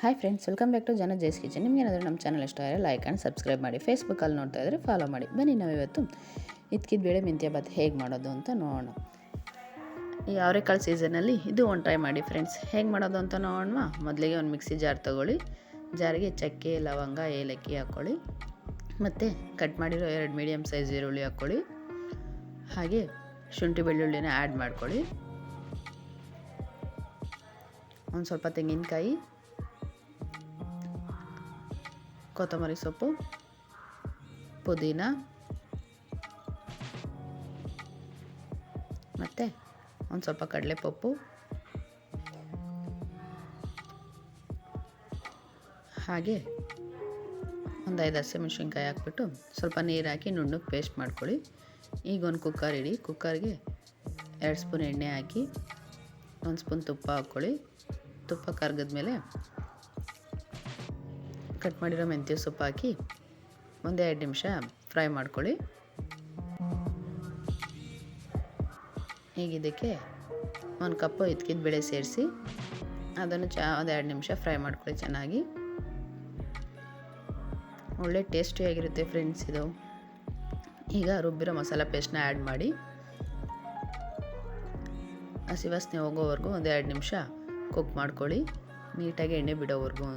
Hi friends, welcome back to ಜನ ಜೇಸ್ kitchen. ನಿಮಗೇನಾದರೂ ನಮ್ಮ ಚಾನಲ್ ಇಷ್ಟ ಆದರೆ ಲೈಕ್ ಆ್ಯಂಡ್ ಸಬ್ಸ್ಕ್ರೈಬ್ ಮಾಡಿ. ಫೇಸ್ಬುಕ್ಕಲ್ಲಿ ನೋಡ್ತಾ ಇದ್ದರೆ ಫಾಲೋ ಮಾಡಿ. ಬನ್ನಿ ನಾವಿವತ್ತು ಇದ್ಕಿದ ಬೇಳೆ ಮೆಂತ್ಯ ಬಾತ್ ಹೇಗೆ ಮಾಡೋದು ಅಂತ ನೋಡೋಣ. ಈ ಅವರೆಕಾಳು ಸೀಸನಲ್ಲಿ ಇದು ಒಂದು ಟ್ರೈ ಮಾಡಿ ಫ್ರೆಂಡ್ಸ್. ಹೇಗೆ ಮಾಡೋದು ಅಂತ ನೋಡೋಣ. ಮೊದಲಿಗೆ ಒಂದು ಮಿಕ್ಸಿ ಜಾರ್ ತೊಗೊಳ್ಳಿ. ಜಾರಿಗೆ ಚಕ್ಕೆ, ಲವಂಗ, ಏಲಕ್ಕಿ ಹಾಕ್ಕೊಳ್ಳಿ. ಮತ್ತು ಕಟ್ ಮಾಡಿರೋ 2 ಮೀಡಿಯಮ್ ಸೈಜ್ ಈರುಳ್ಳಿ ಹಾಕ್ಕೊಳ್ಳಿ. ಹಾಗೆ ಶುಂಠಿ ಬೆಳ್ಳುಳ್ಳಿನ ಆ್ಯಡ್ ಮಾಡ್ಕೊಳ್ಳಿ. ಒಂದು ಸ್ವಲ್ಪ ತೆಂಗಿನಕಾಯಿ, ಕೊತ್ತಂಬರಿ ಸೊಪ್ಪು, ಪುದೀನ ಮತ್ತು ಒಂದು ಸ್ವಲ್ಪ ಕಡಲೆಪಪ್ಪು, ಹಾಗೆ ಒಂದು 5 ಹಸಿಮೆಣಸಿನ್ಕಾಯಿ ಹಾಕ್ಬಿಟ್ಟು ಸ್ವಲ್ಪ ನೀರು ಹಾಕಿ ನುಣ್ಣಗೆ ಪೇಸ್ಟ್ ಮಾಡ್ಕೊಳ್ಳಿ. ಈಗ ಒಂದು ಕುಕ್ಕರ್ ಇಡಿ. ಕುಕ್ಕರ್ಗೆ 2 ಸ್ಪೂನ್ ಎಣ್ಣೆ ಹಾಕಿ 1 ಸ್ಪೂನ್ ತುಪ್ಪ ಹಾಕ್ಕೊಳ್ಳಿ. ತುಪ್ಪ ಕರಗಿದ್ಮೇಲೆ ಕಟ್ ಮಾಡಿರೋ ಮೆಂತ್ಯ ಸೊಪ್ಪು ಹಾಕಿ 1-2 ನಿಮಿಷ ಫ್ರೈ ಮಾಡ್ಕೊಳ್ಳಿ. ಈಗ ಇದಕ್ಕೆ 1 ಕಪ್ಪು ಇದ್ಕಿದ ಬೇಳೆ ಸೇರಿಸಿ ಅದನ್ನು 1-2 ನಿಮಿಷ ಫ್ರೈ ಮಾಡ್ಕೊಳ್ಳಿ ಚೆನ್ನಾಗಿ. ಒಳ್ಳೆ ಟೇಸ್ಟಿಯಾಗಿರುತ್ತೆ ಫ್ರೆಂಡ್ಸ್ ಇದು. ಈಗ ರುಬ್ಬಿರೋ ಮಸಾಲ ಪೇಸ್ಟ್ನ ಆ್ಯಡ್ ಮಾಡಿ ಹಸಿ ವಾಸನೆ ಹೋಗೋವರೆಗೂ 1-2 ನಿಮಿಷ ಕುಕ್ ಮಾಡ್ಕೊಳ್ಳಿ, ನೀಟಾಗಿ ಎಣ್ಣೆ ಬಿಡೋವರೆಗೂ.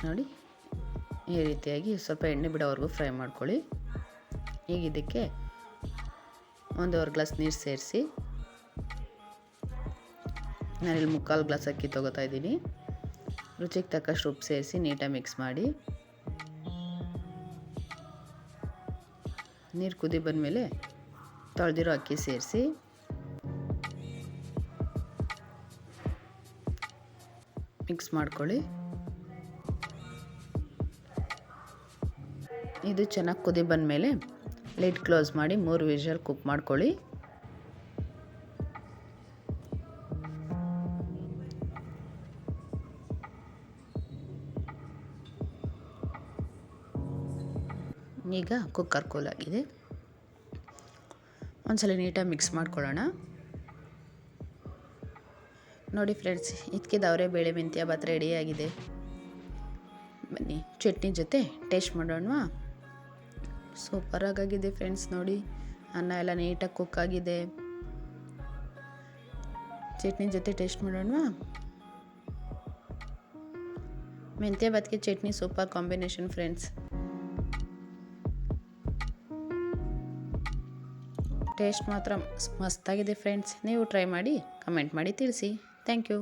ನೋಡಿ, ಈ ರೀತಿಯಾಗಿ ಸ್ವಲ್ಪ ಎಣ್ಣೆ ಬಿಡೋವರೆಗೂ ಫ್ರೈ ಮಾಡ್ಕೊಳ್ಳಿ. ಈಗ ಇದಕ್ಕೆ 1 ಗ್ಲಾಸ್ ನೀರು ಸೇರಿಸಿ, ನಾನಿಲ್ಲಿ 3/4 ಗ್ಲಾಸ್ ಅಕ್ಕಿ ತೊಗೋತಾ ಇದ್ದೀನಿ. ರುಚಿಗೆ ತಕ್ಕಷ್ಟು ಉಪ್ಪು ಸೇರಿಸಿ ನೀಟಾಗಿ ಮಿಕ್ಸ್ ಮಾಡಿ. ನೀರು ಕುದಿ ಬಂದಮೇಲೆ ತೊಳೆದಿರೋ ಅಕ್ಕಿ ಸೇರಿಸಿ ಮಿಕ್ಸ್ ಮಾಡ್ಕೊಳ್ಳಿ. ಇದು ಚೆನ್ನಾಗಿ ಕುದಿ ಬಂದಮೇಲೆ ಲಿಡ್ ಕ್ಲೋಸ್ ಮಾಡಿ 3 ವಿಷಲ್ ಕುಕ್ ಮಾಡ್ಕೊಳ್ಳಿ. ಈಗ ಕುಕ್ಕರ್ ಕೂಲ್ ಆಗಿದೆ. ಒಂದ್ಸಲ ನೀಟಾಗಿ ಮಿಕ್ಸ್ ಮಾಡ್ಕೊಳ್ಳೋಣ. ನೋಡಿ ಫ್ರೆಂಡ್ಸ್, ಇದ್ಕಿದ ಅವರೇ ಬೇಳೆ ಮೆಂತ್ಯ ಬಾತ್ ರೆಡಿಯಾಗಿದೆ. ಬನ್ನಿ ಚಟ್ನಿ ಜೊತೆ ಟೇಸ್ಟ್ ಮಾಡೋಣವಾ. ಸೂಪರಾಗಿದೆ ಫ್ರೆಂಡ್ಸ್. ನೋಡಿ, ಅನ್ನ ಎಲ್ಲ ನೀಟಾಗಿ ಕುಕ್ ಆಗಿದೆ. ಚಟ್ನಿ ಜೊತೆ ಟೇಸ್ಟ್ ಮಾಡೋಣವಾ. ಮೆಂತ್ಯ ಬಾತ್ಗೆ ಚಟ್ನಿ ಸೂಪರ್ ಕಾಂಬಿನೇಷನ್ ಫ್ರೆಂಡ್ಸ್. ಟೇಸ್ಟ್ ಮಾತ್ರ ಮಸ್ತಾಗಿದೆ ಫ್ರೆಂಡ್ಸ್. ನೀವು ಟ್ರೈ ಮಾಡಿ ಕಮೆಂಟ್ ಮಾಡಿ ತಿಳಿಸಿ. Thank you.